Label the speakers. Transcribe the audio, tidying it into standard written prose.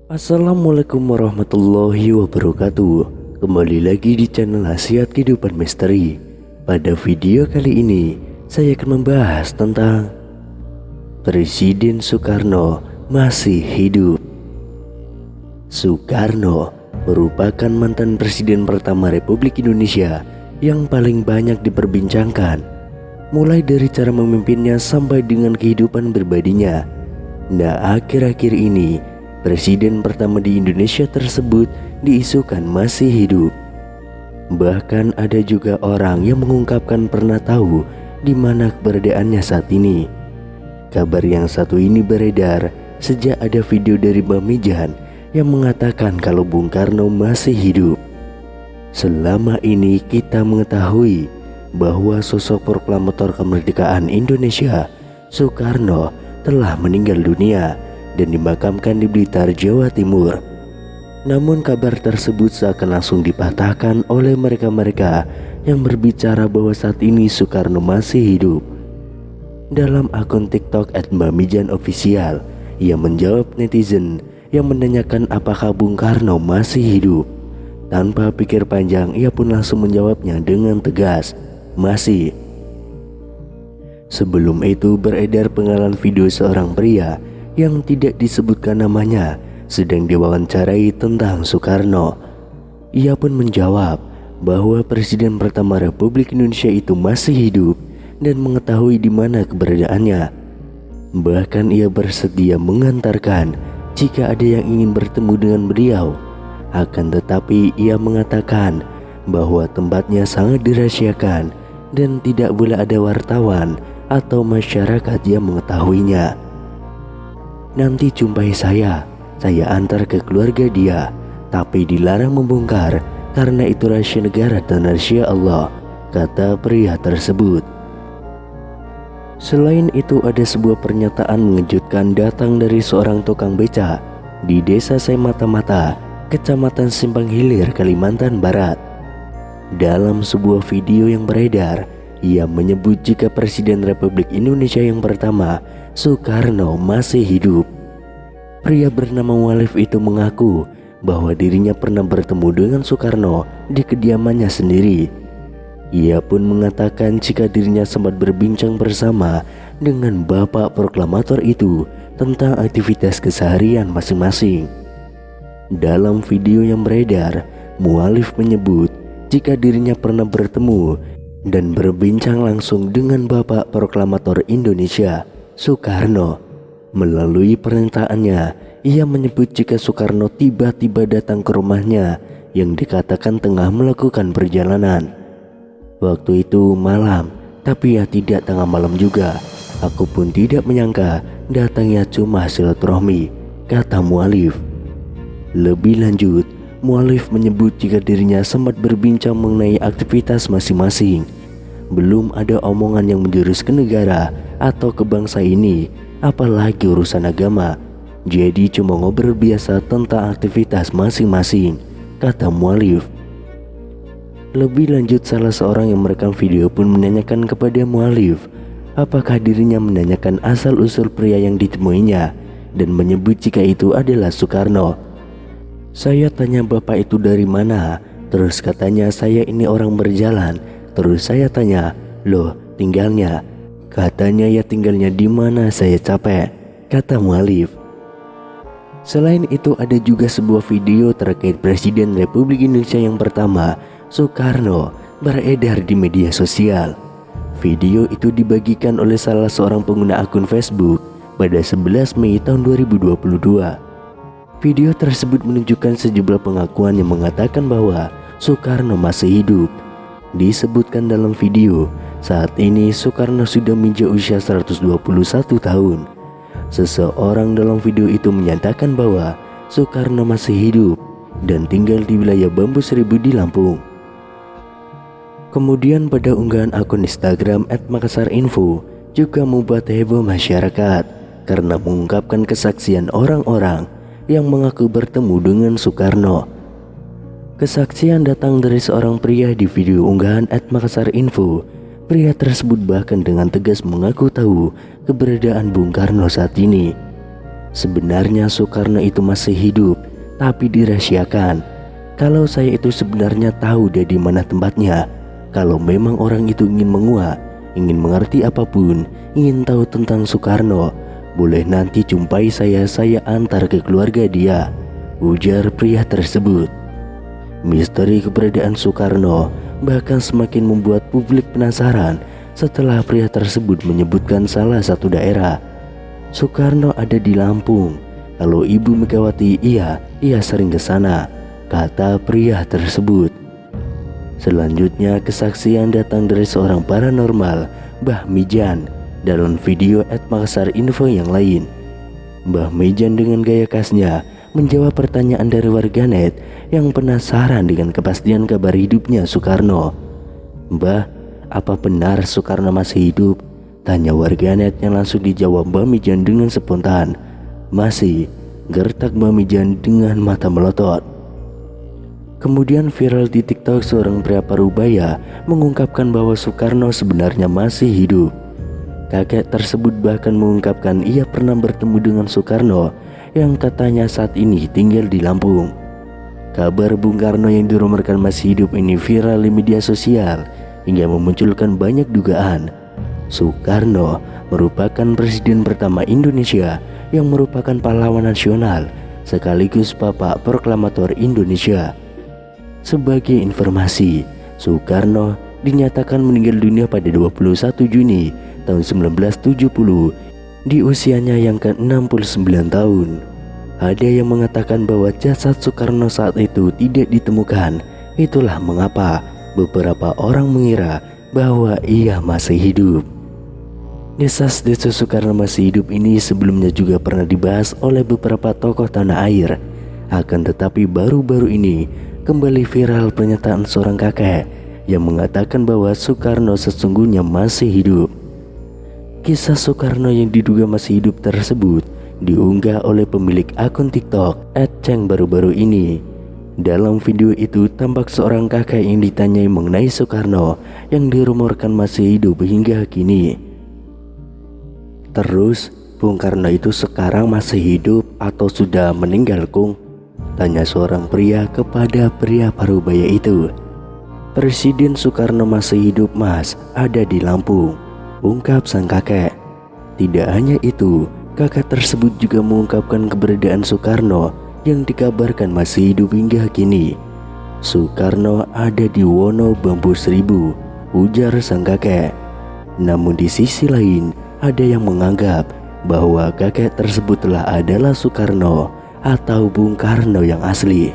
Speaker 1: Assalamualaikum warahmatullahi wabarakatuh. Kembali lagi di channel Khasiat Kehidupan Misteri. Pada video kali ini saya akan membahas tentang Presiden Soekarno masih hidup. Soekarno merupakan mantan presiden pertama Republik Indonesia yang paling banyak diperbincangkan, mulai dari cara memimpinnya sampai dengan kehidupan pribadinya. Nah, akhir-akhir ini presiden pertama di Indonesia tersebut diisukan masih hidup. Bahkan ada juga orang yang mengungkapkan pernah tahu di mana keberadaannya saat ini. Kabar yang satu ini beredar sejak ada video dari Mbah Mijan yang mengatakan kalau Bung Karno masih hidup. Selama ini kita mengetahui bahwa sosok proklamator kemerdekaan Indonesia, Soekarno, telah meninggal dunia dan dimakamkan di Blitar, Jawa Timur. Namun kabar tersebut seakan langsung dipatahkan oleh mereka-mereka yang berbicara bahwa saat ini Soekarno masih hidup. Dalam akun TikTok @mbahmijanofficial, ia menjawab netizen yang menanyakan apakah Bung Karno masih hidup. Tanpa pikir panjang, ia pun langsung menjawabnya dengan tegas, masih. Sebelum itu beredar penggalan video seorang pria yang tidak disebutkan namanya sedang diwawancarai tentang Soekarno. Ia pun menjawab bahwa presiden pertama Republik Indonesia itu masih hidup dan mengetahui di mana keberadaannya. Bahkan ia bersedia mengantarkan jika ada yang ingin bertemu dengan beliau. Akan tetapi ia mengatakan bahwa tempatnya sangat dirahasiakan dan tidak boleh ada wartawan atau masyarakat yang mengetahuinya. Nanti jumpai saya antar ke keluarga dia, tapi dilarang membongkar karena itu rahasia negara dan rahasia Allah, kata pria tersebut. Selain itu ada sebuah pernyataan mengejutkan datang dari seorang tukang beca di desa Mata-Mata, Kecamatan Simpang Hilir, Kalimantan Barat. Dalam sebuah video yang beredar, ia menyebut jika Presiden Republik Indonesia yang pertama, Soekarno, masih hidup. Pria bernama Mualif itu mengaku bahwa dirinya pernah bertemu dengan Soekarno di kediamannya sendiri. Ia pun mengatakan jika dirinya sempat berbincang bersama dengan bapak proklamator itu tentang aktivitas keseharian masing-masing. Dalam video yang beredar, Mualif menyebut jika dirinya pernah bertemu dan berbincang langsung dengan bapak proklamator Indonesia, Soekarno. Melalui pernyataannya, ia menyebut jika Soekarno tiba-tiba datang ke rumahnya yang dikatakan tengah melakukan perjalanan. Waktu itu malam, tapi ya tidak tengah malam juga. Aku pun tidak menyangka datangnya cuma silaturahmi, kata Mualif. Lebih lanjut, Mualif menyebut jika dirinya sempat berbincang mengenai aktivitas masing-masing. Belum ada omongan yang menjurus ke negara atau ke bangsa ini, apalagi urusan agama. Jadi cuma ngobrol biasa tentang aktivitas masing-masing, kata Mualif. Lebih lanjut, salah seorang yang merekam video pun menanyakan kepada Mualif apakah dirinya menanyakan asal-usul pria yang ditemuinya dan menyebut jika itu adalah Soekarno. Saya tanya bapak itu dari mana, terus katanya saya ini orang berjalan. Terus saya tanya, loh tinggalnya? Katanya ya tinggalnya di mana, saya capek, kata Mualif. Selain itu ada juga sebuah video terkait Presiden Republik Indonesia yang pertama, Soekarno, beredar di media sosial. Video itu dibagikan oleh salah seorang pengguna akun Facebook pada 11 Mei tahun 2022. Video tersebut menunjukkan sejumlah pengakuan yang mengatakan bahwa Soekarno masih hidup. Disebutkan dalam video, saat ini Soekarno sudah menginjak usia 121 tahun. Seseorang dalam video itu menyatakan bahwa Soekarno masih hidup dan tinggal di wilayah Bambu Seribu di Lampung. Kemudian pada unggahan akun Instagram @makassarinfo juga membuat heboh masyarakat karena mengungkapkan kesaksian orang-orang yang mengaku bertemu dengan Soekarno. Kesaksian datang dari seorang pria di video unggahan @makassarinfo. Pria tersebut bahkan dengan tegas mengaku tahu keberadaan Bung Karno saat ini. Sebenarnya Soekarno itu masih hidup, tapi dirahasiakan. Kalau saya itu sebenarnya tahu dia di mana tempatnya. Kalau memang orang itu ingin menguak, ingin mengerti apapun, ingin tahu tentang Soekarno, boleh nanti jumpai saya antar ke keluarga dia, ujar pria tersebut. Misteri keberadaan Soekarno bahkan semakin membuat publik penasaran setelah pria tersebut menyebutkan salah satu daerah. Soekarno ada di Lampung. Kalau Ibu Megawati ia sering ke sana, kata pria tersebut. Selanjutnya kesaksian datang dari seorang paranormal, Mbah Mijan, dalam video @maksarinfo yang lain. Mbah Mijan dengan gaya khasnya menjawab pertanyaan dari warganet yang penasaran dengan kepastian kabar hidupnya Soekarno. "Mbah, apa benar Soekarno masih hidup?" tanya warganet yang langsung dijawab Mbah Mijan dengan spontan. "Masih," gertak Mbah Mijan dengan mata melotot. Kemudian viral di TikTok seorang pria parubaya mengungkapkan bahwa Soekarno sebenarnya masih hidup. Kakek tersebut bahkan mengungkapkan ia pernah bertemu dengan Soekarno yang katanya saat ini tinggal di Lampung. Kabar Bung Karno yang dirumorkan masih hidup ini viral di media sosial hingga memunculkan banyak dugaan. Soekarno merupakan presiden pertama Indonesia yang merupakan pahlawan nasional sekaligus Bapak Proklamator Indonesia. Sebagai informasi, Soekarno dinyatakan meninggal dunia pada 21 Juni tahun 1970 di usianya yang ke-69 tahun. Ada yang mengatakan bahwa jasad Soekarno saat itu tidak ditemukan. Itulah mengapa beberapa orang mengira bahwa ia masih hidup. Desas-desus Soekarno masih hidup ini sebelumnya juga pernah dibahas oleh beberapa tokoh tanah air. Akan tetapi baru-baru ini kembali viral pernyataan seorang kakek yang mengatakan bahwa Soekarno sesungguhnya masih hidup. Kisah Soekarno yang diduga masih hidup tersebut diunggah oleh pemilik akun TikTok @ceng baru-baru ini. Dalam video itu tampak seorang kakek yang ditanyai mengenai Soekarno yang dirumorkan masih hidup hingga kini. "Terus, Bung Karno itu sekarang masih hidup atau sudah meninggal, Kung?" tanya seorang pria kepada pria parubaya itu. "Presiden Soekarno masih hidup, Mas, ada di Lampung," ungkap sang kakek. Tidak hanya itu, kakek tersebut juga mengungkapkan keberadaan Soekarno yang dikabarkan masih hidup hingga kini. "Soekarno ada di Wono Bambu Seribu," ujar sang kakek. Namun di sisi lain, ada yang menganggap bahwa kakek tersebutlah adalah Soekarno atau Bung Karno yang asli.